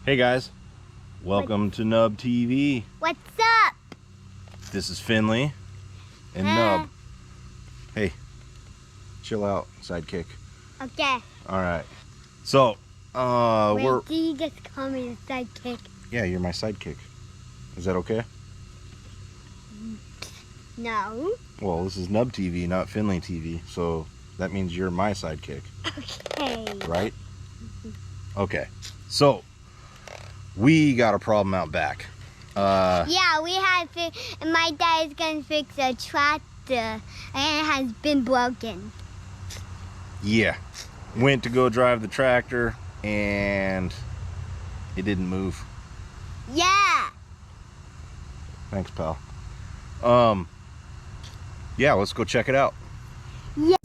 Hey guys, welcome to Nub TV. What's up? This is Finley and Nub. Hey, chill out, sidekick. Okay. All right. So, Wait, do you just call me a sidekick? Yeah, you're my sidekick. Is that okay? No. Well, this is Nub TV, not Finley TV, so that means you're my sidekick. Okay. Right? Okay. So, we got a problem out back. Yeah, we had to, my dad is gonna fix a tractor and it has been broken. Yeah. Went to go drive the tractor and it didn't move. Yeah. Thanks, pal. Yeah, let's go check it out. Yeah.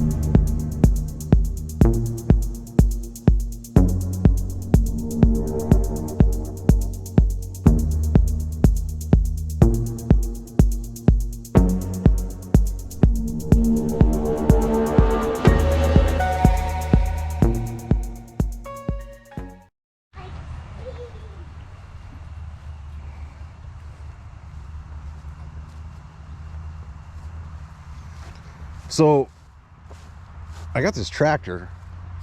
So, I got this tractor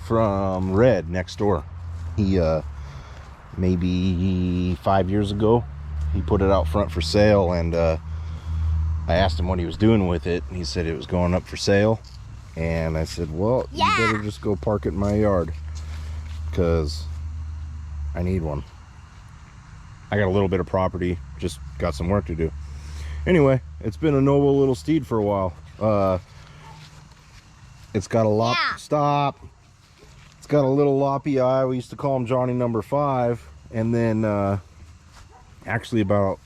from Red next door. He, maybe 5 years ago, he put it out front for sale, and I asked him what he was doing with it, and he said it was going up for sale. And I said, well, you better just go park it in my yard, because I need one. I got a little bit of property, just got some work to do. Anyway, it's been a noble little steed for a while. It's got a lop. Yeah. Stop. It's got a little loppy eye. We used to call him Johnny Number 5. And then, actually about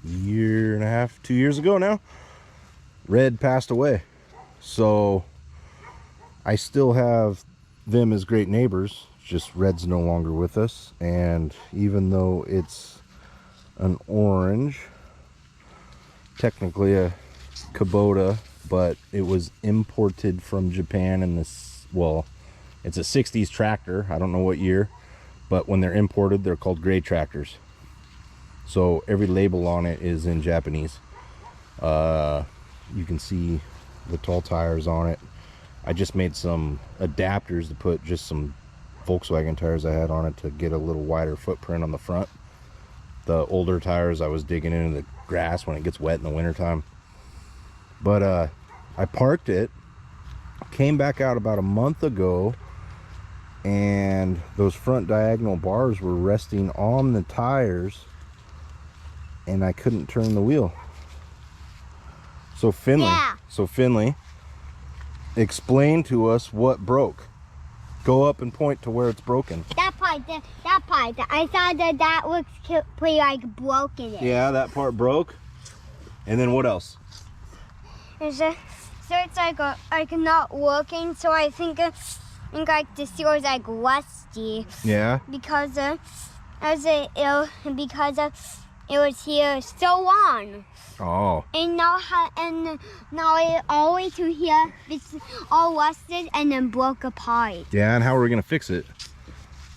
a year and a half, 2 years ago now, Red passed away. So I still have them as great neighbors. Just Red's no longer with us. And even though it's an orange, technically a Kubota, but it was imported from Japan in this, well, it's a 60s tractor. I don't know what year, but when they're imported, they're called gray tractors. So every label on it is in Japanese. You can see the tall tires on it. I just made some adapters to put just some Volkswagen tires I had on it to get a little wider footprint on the front. The older tires I was digging into the grass when it gets wet in the wintertime. But I parked it, came back out about a month ago, and those front diagonal bars were resting on the tires, and I couldn't turn the wheel. So Finley, explain to us what broke. Go up and point to where it's broken. That part. I thought that looks pretty like broken. Yeah, that part broke. And then what else? So it's like not working. So I think like the seal is like rusty. Yeah. Because it was here so long. Oh. And now it all the way to here, it's all rusted and then broke apart. Yeah, and how are we gonna fix it?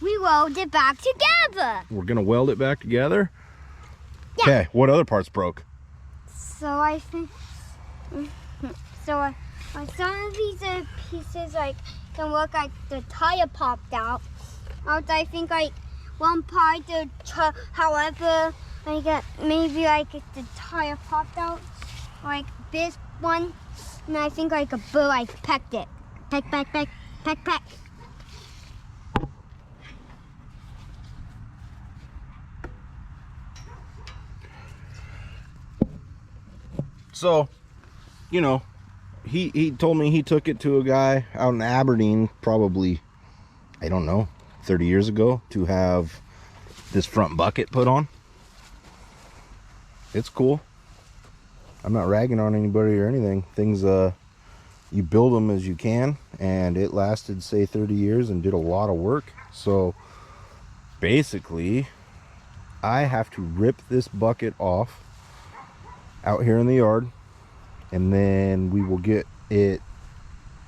We weld it back together. We're gonna weld it back together? Yeah. Okay, what other parts broke? So I think, some of these pieces like can look like the tire popped out. I think like one part, however, like maybe like the tire popped out, like this one, and I think like a bird like pecked it. Peck. So, you know, he told me he took it to a guy out in Aberdeen, probably, I don't know, 30 years ago, to have this front bucket put on. It's cool. I'm not ragging on anybody or anything. Things, you build them as you can, and it lasted, say, 30 years and did a lot of work. So basically, I have to rip this bucket off out here in the yard, and then we will get it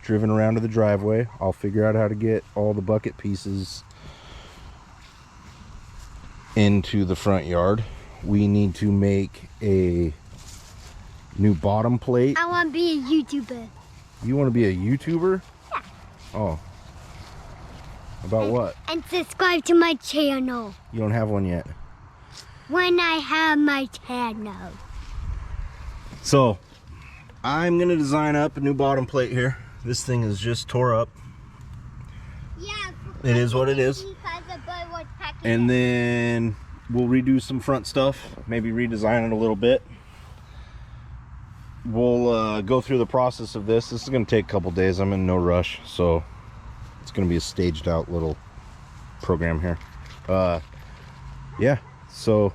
driven around to the driveway. I'll figure out how to get all the bucket pieces into the front yard. We need to make a new bottom plate. I want to be a YouTuber. You want to be a YouTuber? Yeah. Oh. About what? And subscribe to my channel. You don't have one yet. When I have my channel. So, I'm going to design up a new bottom plate here. This thing is just tore up. Yeah. It is what it is. And then we'll redo some front stuff. Maybe redesign it a little bit. We'll go through the process of this. This is going to take a couple days. I'm in no rush. So, it's going to be a staged out little program here. Yeah. So,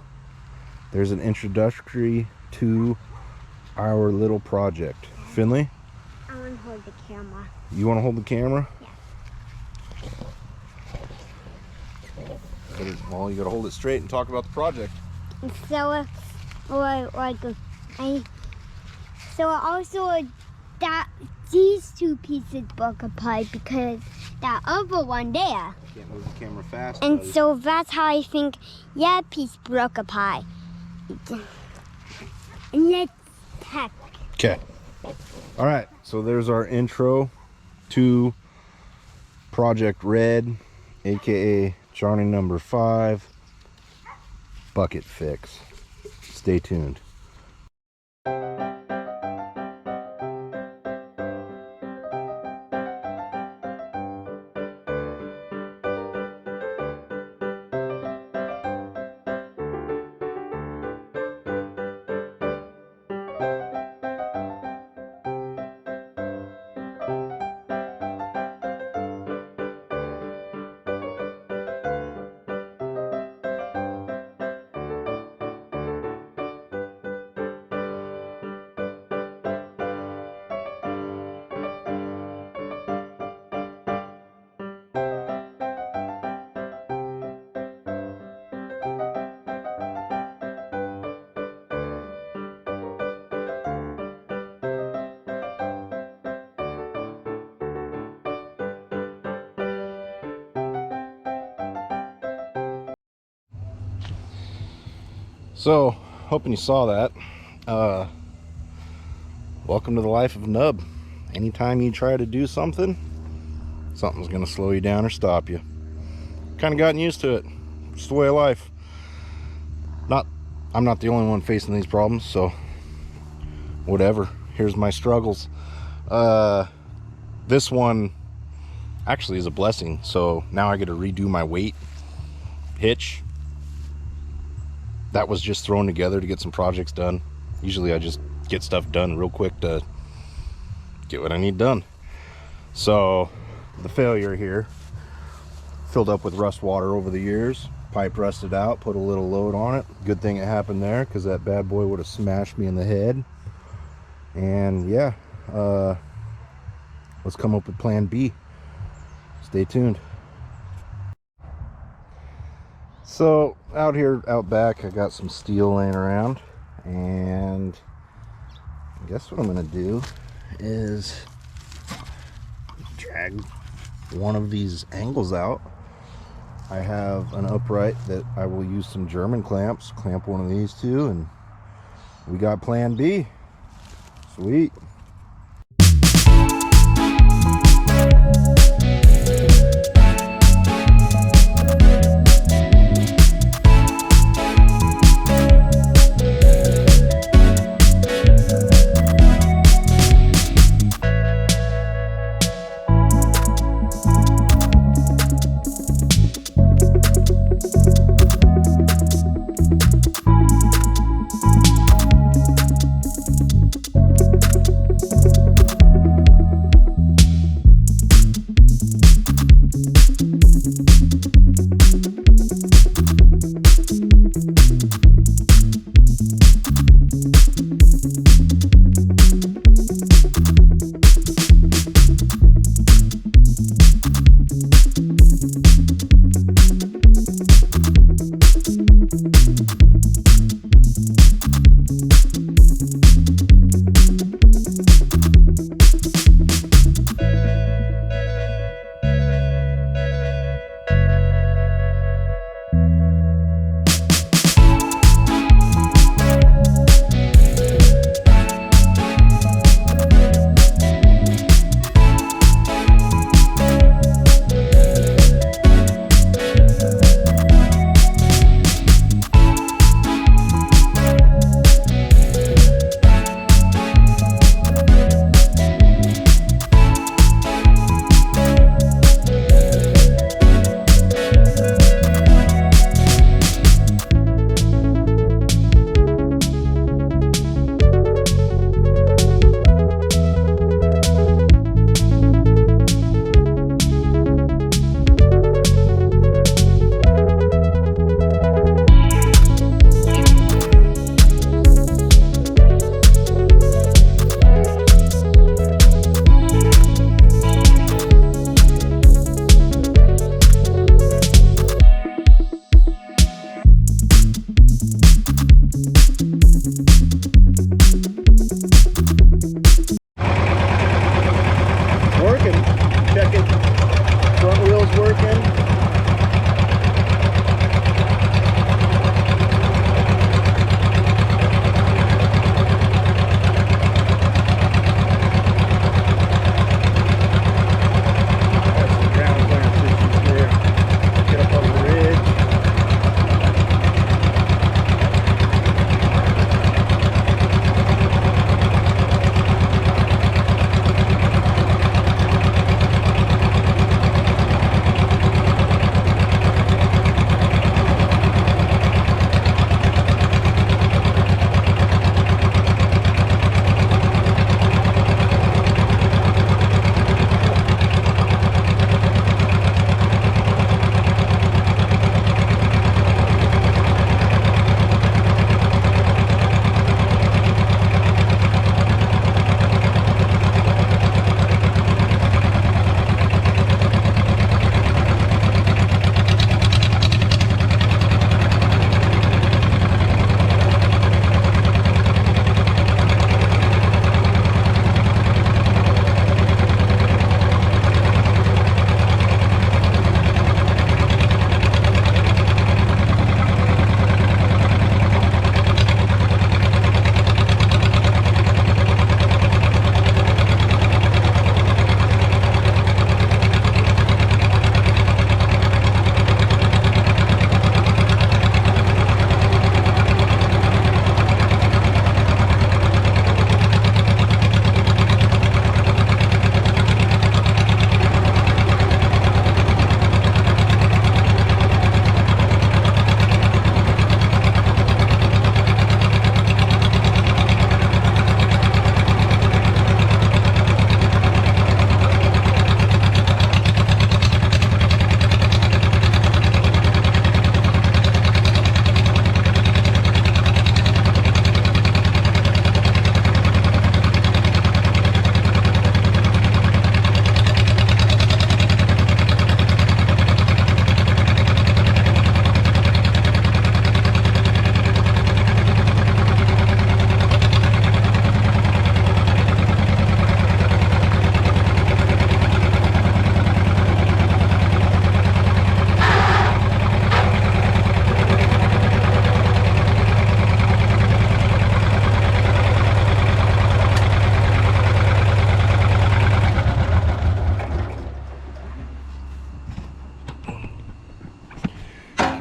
there's an introductory to our little project. Finley? I want to hold the camera. You want to hold the camera? Yeah. Well, you got to hold it straight and talk about the project. So, also that these two pieces broke apart because that other one there. Can't move the camera fast. And buddy. so that's how I think that piece broke apart. And let's check. Okay. All right. So there's our intro to Project Red, aka Johnny number 5 bucket fix. Stay tuned. So, hoping you saw that. Welcome to the life of Nub. Anytime you try to do something, something's gonna slow you down or stop you. Kind of gotten used to it. It's the way of life. I'm not the only one facing these problems, so whatever. Here's my struggles. This one actually is a blessing. So now I get to redo my weight hitch. That was just thrown together to get some projects done. Usually I just get stuff done real quick to get what I need done. So the failure here, filled up with rust water over the years, pipe rusted out, put a little load on it. Good thing it happened there, because that bad boy would have smashed me in the head. And yeah, let's come up with plan B. Stay tuned. So out here out back, I got some steel laying around, and I guess what I'm gonna do is drag one of these angles out. I have an upright that I will use some German clamps, clamp one of these two, and we got plan B. Sweet.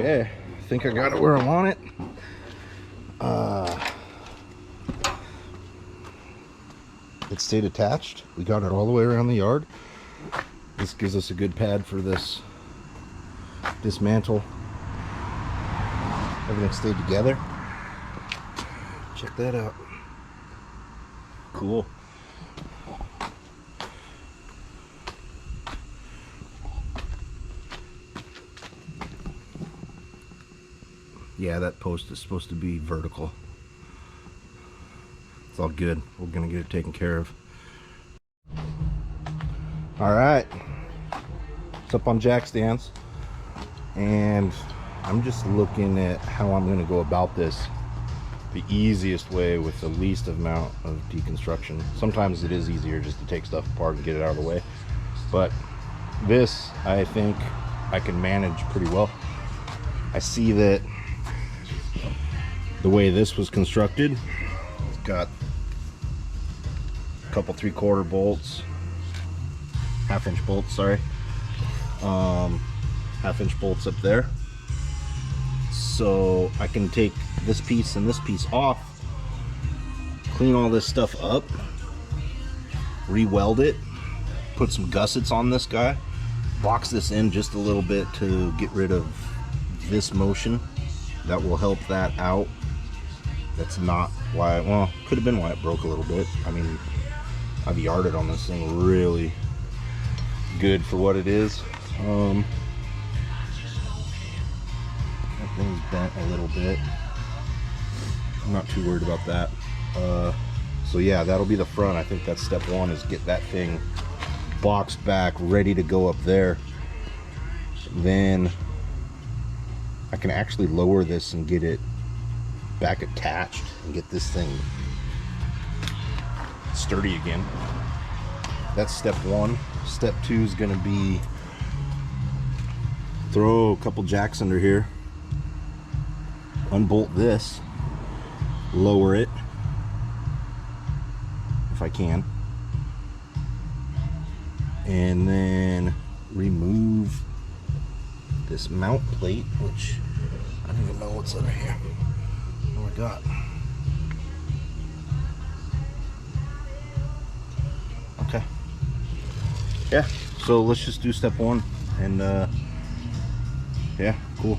Okay, I think I got it where I want it. It stayed attached. We got it all the way around the yard. This gives us a good pad for this dismantle. Everything stayed together. Check that out. Cool. Yeah, that post is supposed to be vertical. It's all good. We're gonna get it taken care of. All right, it's up on jack stands, and I'm just looking at how I'm gonna go about this the easiest way with the least amount of deconstruction. Sometimes it is easier just to take stuff apart and get it out of the way, but this I think I can manage pretty well. I see that the way this was constructed, it's got a couple 3/4 bolts, half-inch bolts, sorry, half-inch bolts up there, so I can take this piece and this piece off, clean all this stuff up, re-weld it, put some gussets on this guy, box this in just a little bit to get rid of this motion. That will help that out. That's not why, well, could have been why it broke a little bit. I mean, I've yarded on this thing really good for what it is. That thing's bent a little bit. I'm not too worried about that. So yeah, that'll be the front. I think that's step one, is get that thing boxed back, ready to go up there. Then I can actually lower this and get it back attached and get this thing sturdy again. That's step one. Step two is going to be throw a couple jacks under here, unbolt this, lower it if I can, and then remove this mount plate, which I don't even know what's under here. Oh my god. Okay. Yeah, so let's just do step one, and yeah, cool.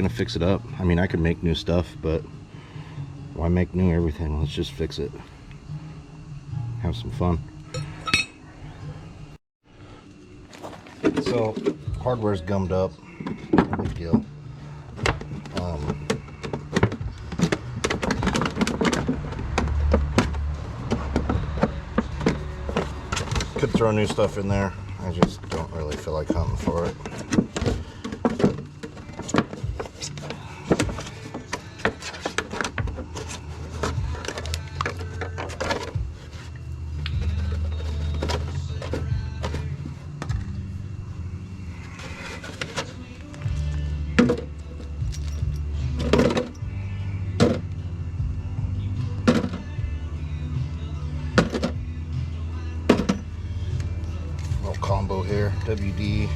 gonna fix it up. I mean, I could make new stuff, but why make new everything? Let's just fix it. Have some fun. So, hardware's gummed up. No big deal. Could throw new stuff in there. I just don't really feel like hunting for it. Combo here, WD.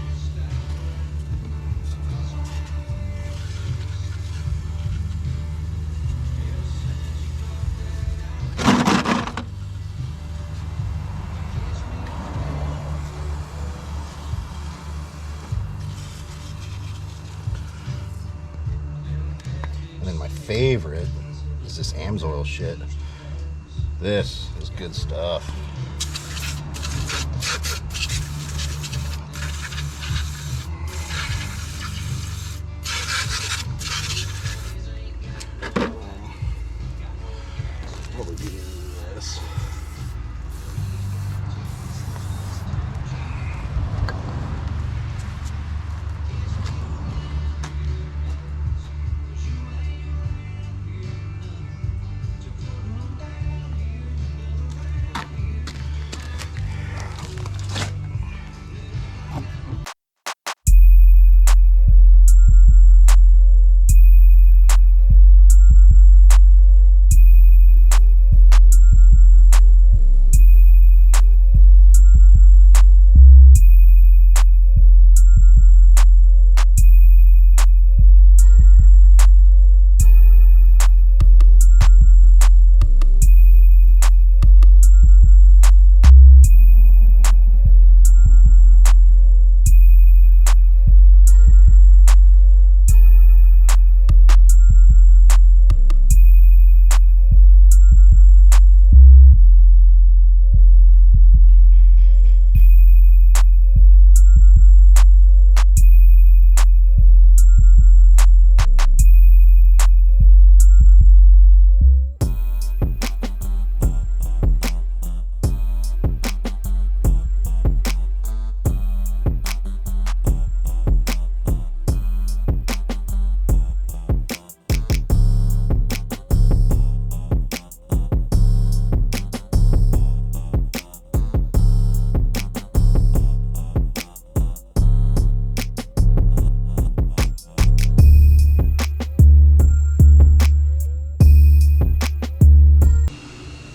And then my favorite is this AMSOIL shit. This is good stuff.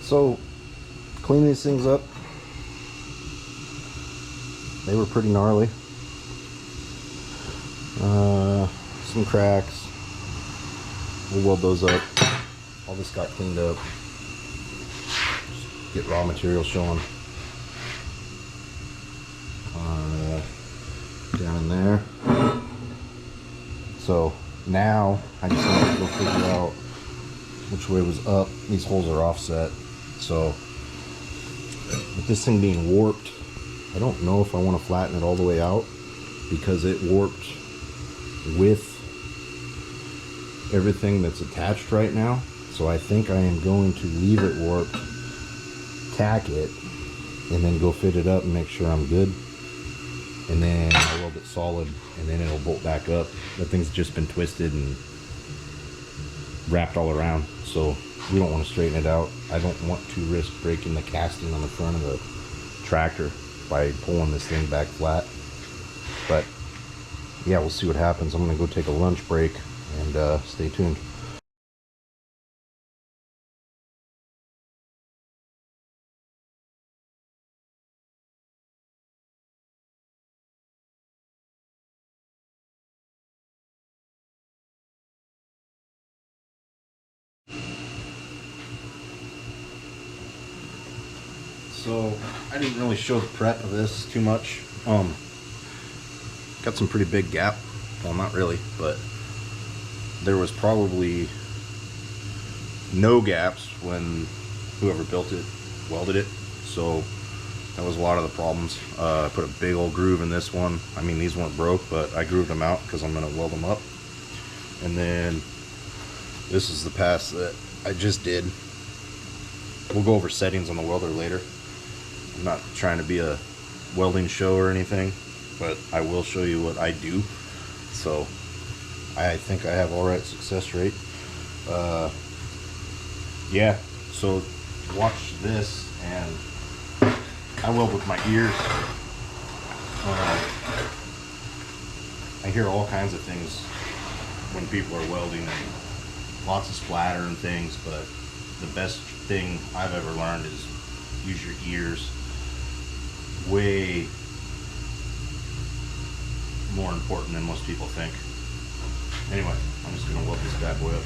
So, clean these things up. They were pretty gnarly. Some cracks. We'll weld those up. All this got cleaned up. Just get raw material showing. Down in there. So now I just need to go figure out which way was up. These holes are offset. So with this thing being warped, I don't know if I want to flatten it all the way out because it warped with everything that's attached right now. So I think I am going to leave it warped, tack it, and then go fit it up and make sure I'm good. And then I'll weld it solid and then it'll bolt back up. That thing's just been twisted and wrapped all around. So we don't want to straighten it out. I don't want to risk breaking the casting on the front of the tractor by pulling this thing back flat. But yeah, we'll see what happens. I'm gonna go take a lunch break and stay tuned. So I didn't really show the prep of this too much. Got some pretty big gap. Well, not really, but there was probably no gaps when whoever built it welded it, so that was a lot of the problems. I put a big old groove in this one. I mean, these weren't broke, but I grooved them out because I'm going to weld them up. And then this is the pass that I just did. We'll go over settings on the welder later. I'm not trying to be a welding show or anything, but I will show you what I do. So I think I have all right success rate. Yeah, so watch this, and I weld with my ears. I hear all kinds of things when people are welding, and lots of splatter and things, but the best thing I've ever learned is use your ears. Way more important than most people think. Anyway, I'm just gonna weld this bad boy up.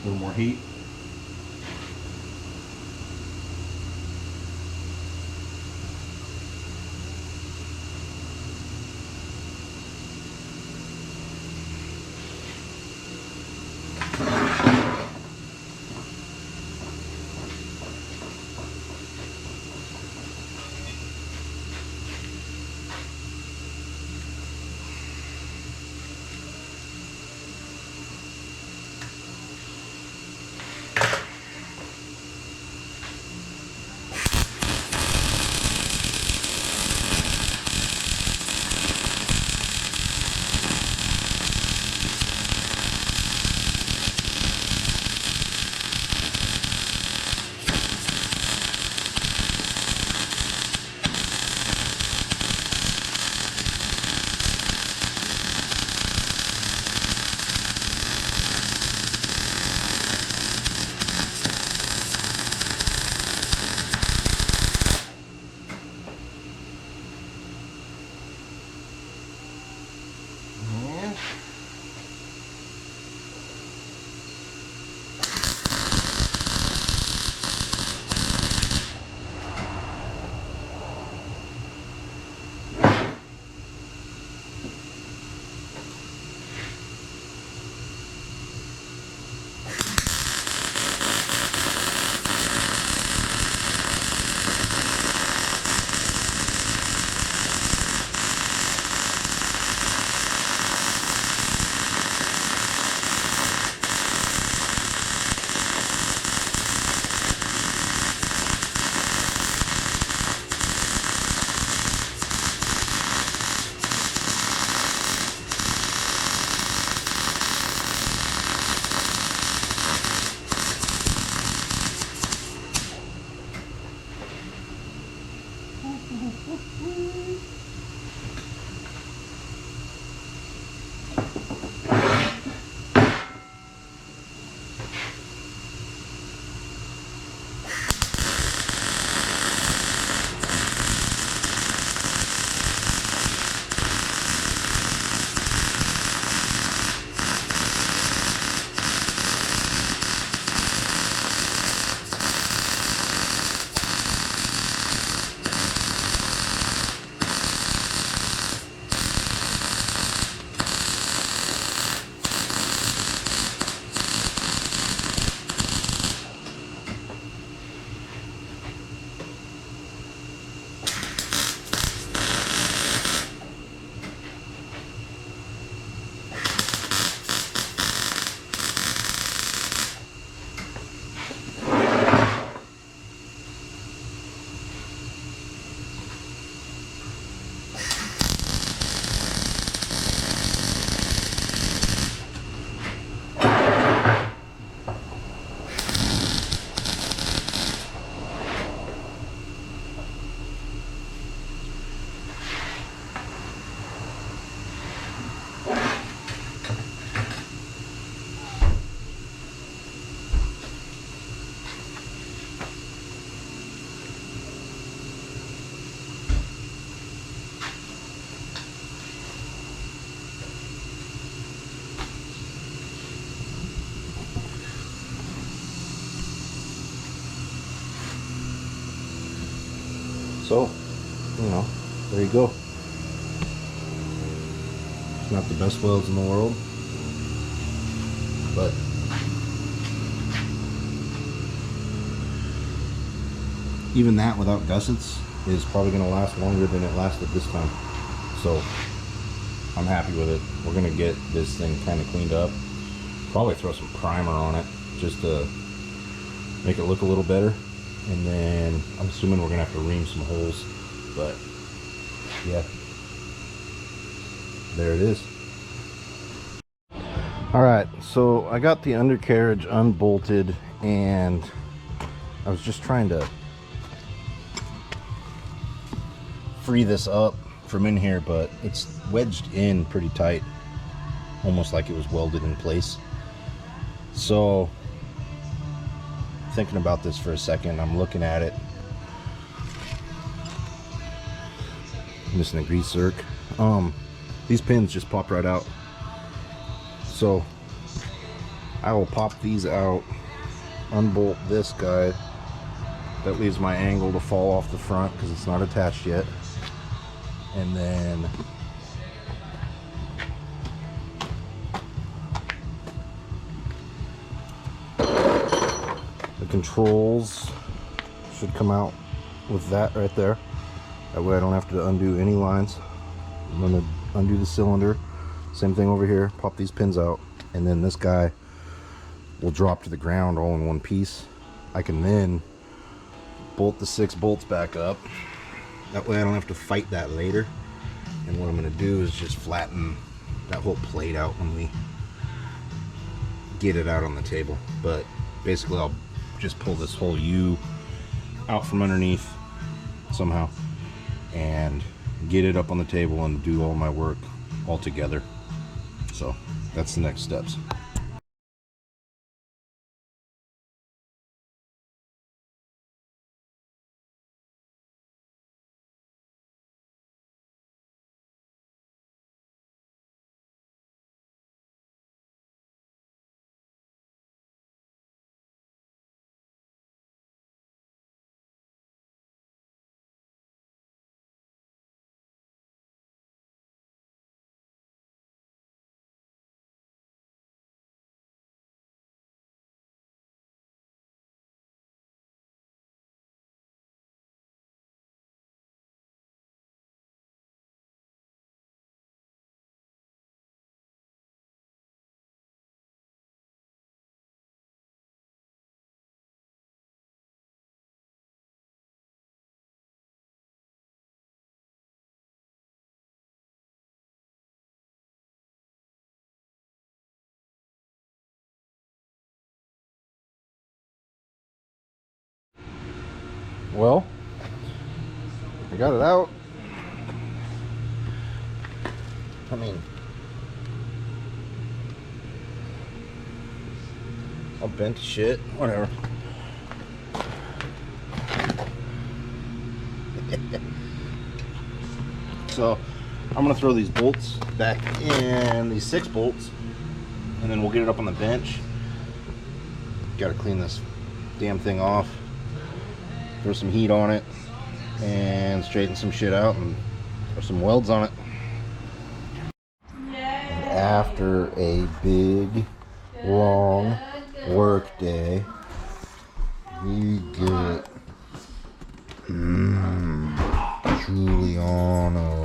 A little more heat. So, you know, there you go. It's not the best welds in the world, but even that without gussets is probably going to last longer than it lasted this time. So I'm happy with it. We're going to get this thing kind of cleaned up. Probably throw some primer on it just to make it look a little better. And then I'm assuming we're going to have to ream some holes. But yeah, there it is. Alright, so I got the undercarriage unbolted and I was just trying to free this up from in here, but it's wedged in pretty tight, almost like it was welded in place. So thinking about this for a second, I'm looking at it, missing a grease zerk. These pins just pop right out, so I will pop these out, unbolt this guy. That leaves my angle to fall off the front because it's not attached yet. And then the controls should come out with that right there. That way I don't have to undo any lines. I'm going to undo the cylinder. Same thing over here. Pop these pins out. And then this guy will drop to the ground all in one piece. I can then bolt the 6 bolts back up. That way I don't have to fight that later. And what I'm going to do is just flatten that whole plate out when we get it out on the table. But basically I'll just pull this whole U out from underneath somehow and get it up on the table and do all my work all together. So that's the next steps. Well, I got it out. I mean, I'll bent to shit, whatever. So I'm gonna throw these bolts back in, these 6 bolts, and then we'll get it up on the bench. Gotta clean this damn thing off, throw some heat on it, and straighten some shit out and throw some welds on it. And after a big, long work day, we get Giuliano.